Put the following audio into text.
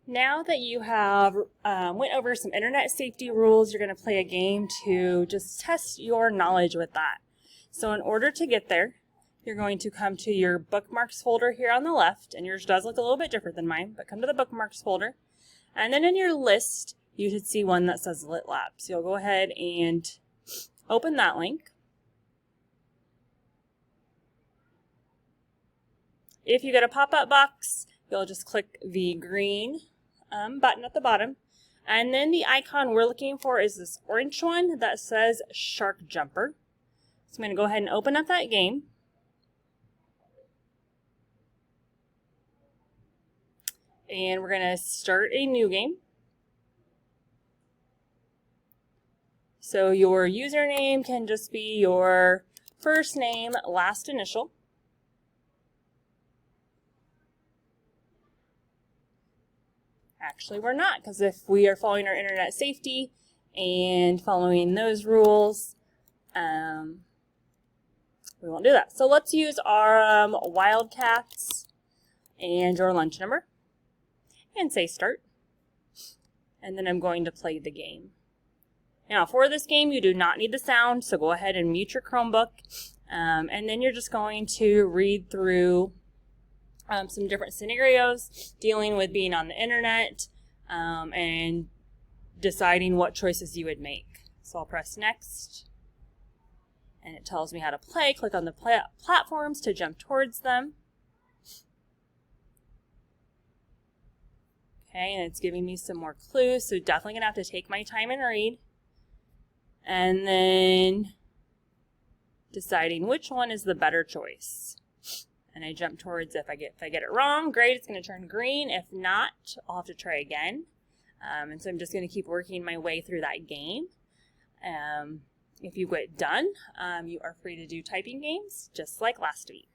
Now that you have went over some internet safety rules, you're going to play a game to just test your knowledge with that. So in order to get there, you're going to come to your bookmarks folder here on the left, and yours does look a little bit different than mine, but come to the bookmarks folder. And then in your list, you should see one that says Lit Lab. So you'll go ahead and open that link. If you get a pop-up box, you'll just click the green button at the bottom. And then the icon we're looking for is this orange one that says Shark Jumper. So I'm going to go ahead and open up that game. And we're going to start a new game. So your username can just be your first name, last initial. Actually, we're not, because if we are following our internet safety and following those rules, we won't do that. So let's use our Wildcats and your lunch number and say start. And then I'm going to play the game. Now for this game, you do not need the sound, so go ahead and mute your Chromebook. And then you're just going to read through some different scenarios dealing with being on the internet and deciding what choices you would make. So I'll press next, and it tells me how to play. Click on the platforms to jump towards them. Okay, and it's giving me some more clues, so definitely gonna have to take my time and read. And then deciding which one is the better choice. And I jump towards if I get it wrong, great, it's going to turn green. If not, I'll have to try again. And so I'm just going to keep working my way through that game. If you get done, you are free to do typing games just like last week.